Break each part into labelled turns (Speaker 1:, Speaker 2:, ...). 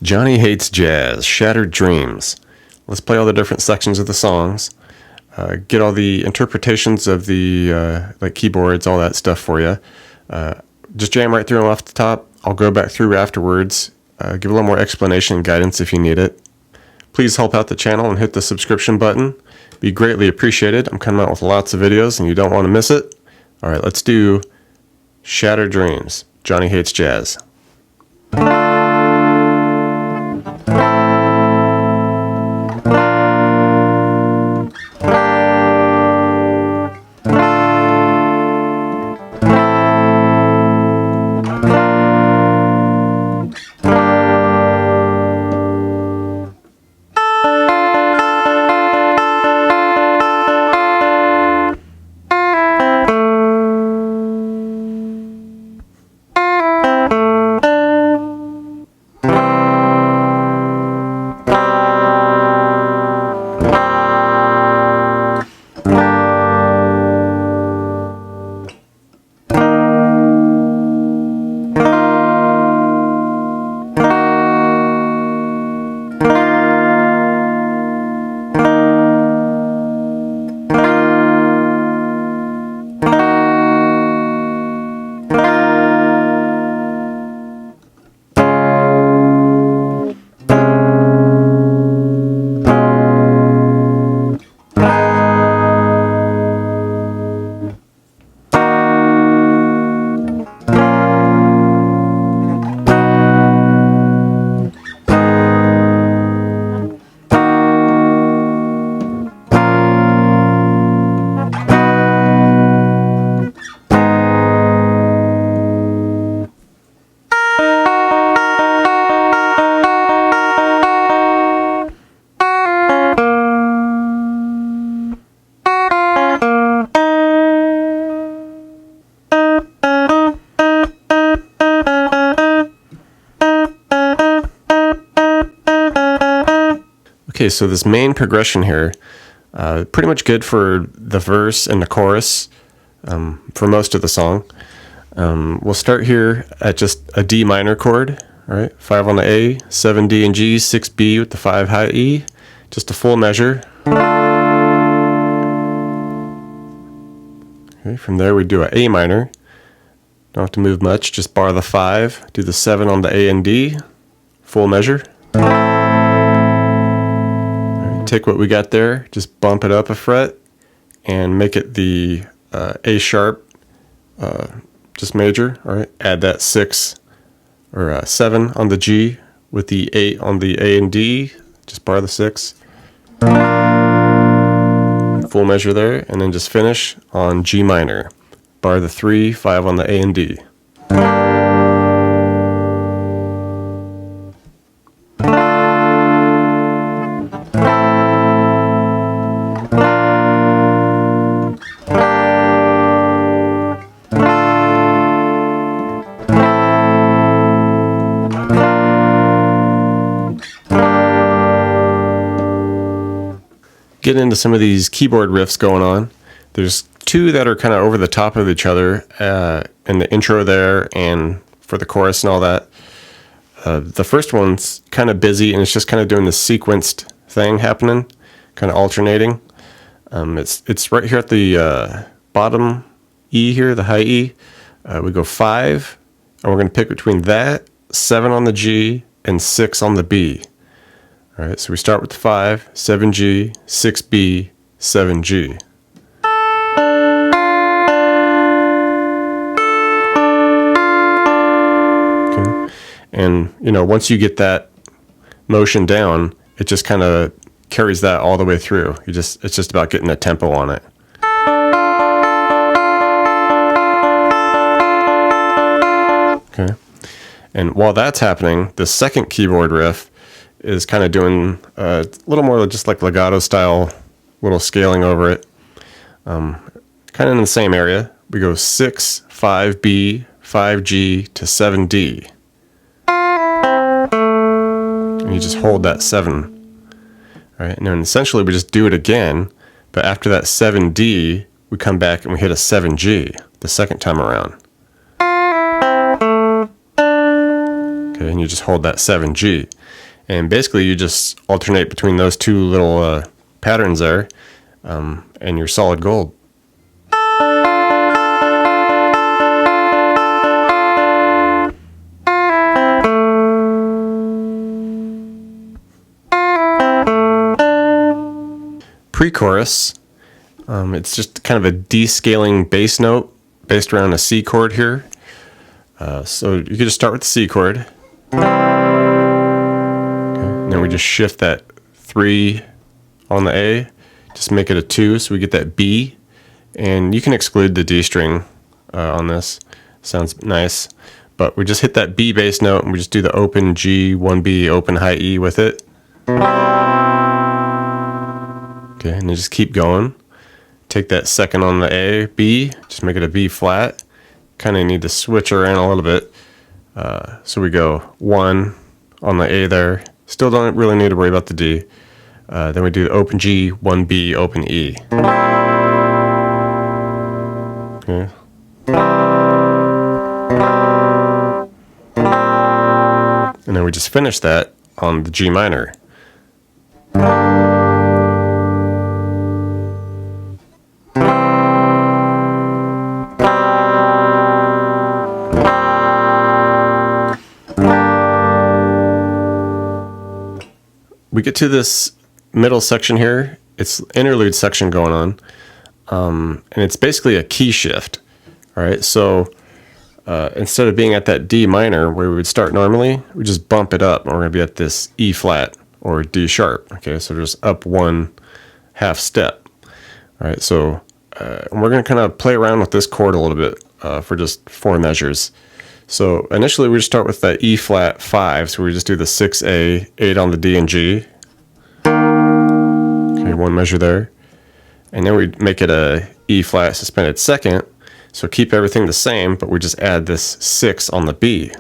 Speaker 1: Johnny Hates Jazz, Shattered Dreams. Let's play all the different sections of the songs, get all the interpretations of the like keyboards, all that stuff for you. Just jam right through them off the top. I'll go back through afterwards, give a little more explanation and guidance if you need it. Please help out the channel and hit the subscription button. Be greatly appreciated. I'm coming out with lots of videos and you don't want to miss it. All right, let's do Shattered Dreams, Johnny Hates Jazz. Okay, so this main progression here, pretty much good for the verse and the chorus for most of the song. We'll start here at just a D minor chord, all right? 5 on the A, 7 D and G, 6 B with the 5 high E, just a full measure. Okay, from there we do a A minor. Don't have to move much, just bar the 5, do the 7 on the A and D, full measure. Take what we got there, just bump it up a fret and make it the A sharp, just major. All right, add that 6 or 7 on the G with the 8 on the A and D, just bar the 6. Full measure there, and then just finish on G minor. Bar the 3, 5 on the A and D. Getting into some of these keyboard riffs going on. There's two that are kind of over the top of each other in the intro there and for the chorus and all that. The first one's kind of busy and it's just kind of doing the sequenced thing happening, kind of alternating. It's right here at the bottom E here, the high E. We go 5, and we're going to pick between that, 7 on the G, and 6 on the B. All right, so we start with 5, 7G, 6B, 7G. Okay. And, you know, once you get that motion down, it just kind of carries that all the way through. It's just about getting a tempo on it. Okay. And while that's happening, the second keyboard riff is kind of doing a little more just like legato style, little scaling over it. Kind of in the same area. We go 6, 5B, 5G to 7D. And you just hold that 7. All right, and then essentially we just do it again, but after that 7D, we come back and we hit a 7G the second time around. Okay, Okay, and you just hold that 7G. And basically you just alternate between those two little patterns there, and you're solid gold. Pre-chorus, it's just kind of a descaling bass note based around a C chord here. So you could just start with the C chord. Okay, and then we just shift that 3 on the A, just make it a 2 so we get that B. And you can exclude the D string on this. Sounds nice. But we just hit that B bass note and we just do the open G, 1B, open high E with it. Okay, and then just keep going. Take that second on the A, B, just make it a B flat. Kind of need to switch around a little bit. So we go 1 on the A there. Still don't really need to worry about the D. Then we do the open G, 1B, open E. Okay. And then we just finish that on the G minor. We get to this middle section here. It's interlude section going on, and it's basically a key shift. All right, so instead of being at that D minor where we would start normally, we just bump it up, and we're going to be at this E flat or D sharp. Okay, so just up 1 half step. All right, so we're going to kind of play around with this chord a little bit for just 4 measures. So initially we just start with that E flat 5, so we just do the 6A, 8 on the D and G. Okay, 1 measure there. And then we make it a E flat suspended second, so keep everything the same, but we just add this 6 on the B.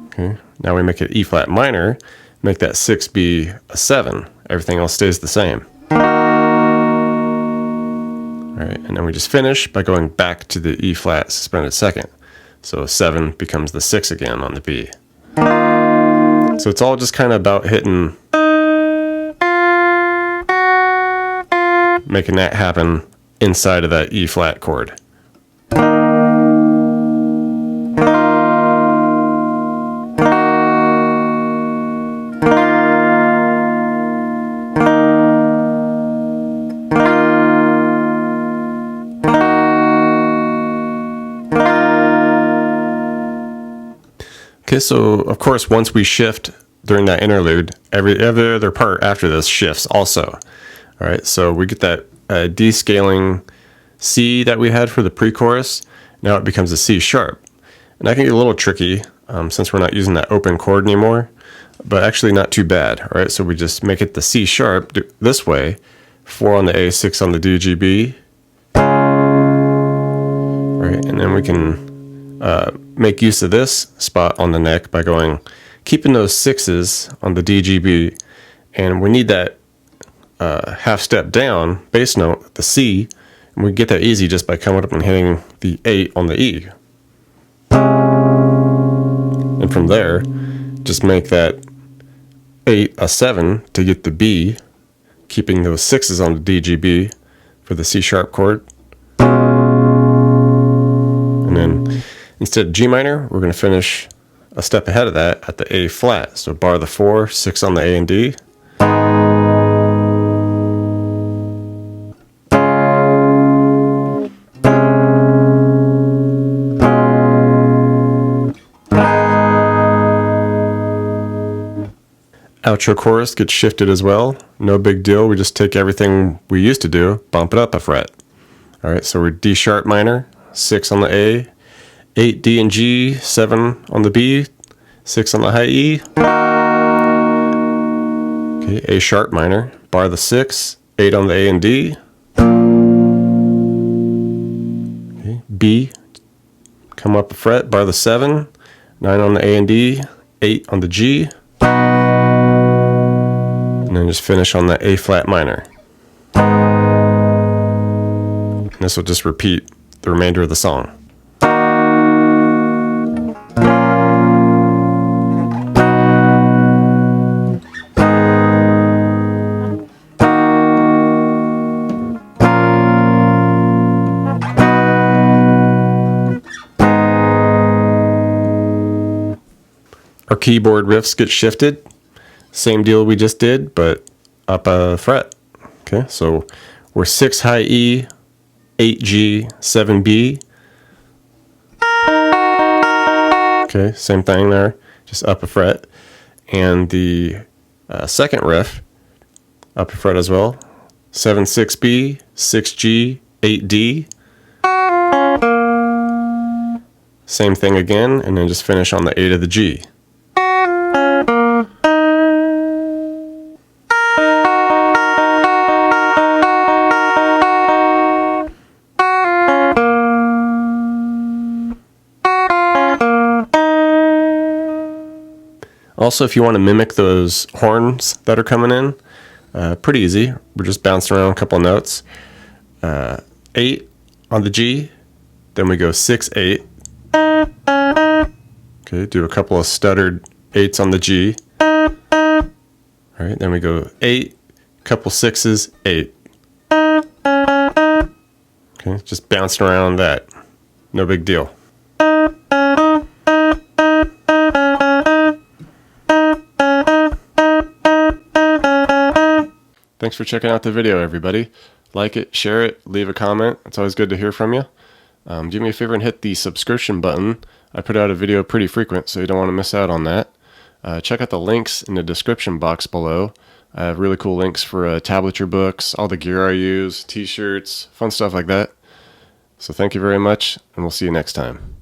Speaker 1: Okay, now we make it E flat minor, make that 6 be a 7. Everything else stays the same. Alright, and then we just finish by going back to the E flat suspended second. So 7 becomes the 6 again on the B. So it's all just kind of about hitting, making that happen inside of that E flat chord. Okay, so of course once we shift during that interlude, every other part after this shifts also. All right, so we get that descaling C that we had for the pre-chorus. Now it becomes a C sharp. And that can get a little tricky since we're not using that open chord anymore, but actually not too bad. All right, so we just make it the C sharp this way, 4 on the A, 6 on the D, G, B. All right, and then we can make use of this spot on the neck by keeping those 6s on the D, G, B, and we need that half step down bass note, the C, and we get that easy just by coming up and hitting the 8 on the E. And from there, just make that 8 a 7 to get the B, keeping those 6s on the D, G, B for the C sharp chord. And then instead of G minor, we're going to finish a step ahead of that at the A flat. So bar the 4, 6 on the A and D. Outro chorus gets shifted as well. No big deal. We just take everything we used to do, bump it up a fret. All right, so we're D sharp minor, 6 on the A, 8 D and G, 7 on the B, 6 on the high E. Okay, A sharp minor, bar the 6, 8 on the A and D. Okay, B, come up a fret, bar the 7, 9 on the A and D, 8 on the G. And then just finish on the A flat minor. And this will just repeat the remainder of the song. our keyboard riffs get shifted. Same deal we just did, but up a fret. Okay, so we're 6 high E, 8 G, 7 B. Okay, same thing there, just up a fret. And the second riff, up a fret as well, 7 6 B, 6 G, 8 D. Same thing again, and then just finish on the 8 of the G. Also, if you want to mimic those horns that are coming in, pretty easy. We're just bouncing around a couple of notes. 8 on the G, then we go 6 8. Okay, do a couple of stuttered 8s on the G. All right, then we go 8, couple 6s, 8. Okay, just bouncing around that. No big deal. Thanks for checking out the video, everybody. Like it, share it, leave a comment. It's always good to hear from you. Do me a favor and hit the subscription button. I put out a video pretty frequent, so you don't want to miss out on that. Check out the links in the description box below. I have really cool links for tablature books, all the gear I use, t-shirts, fun stuff like that. So thank you very much, and we'll see you next time.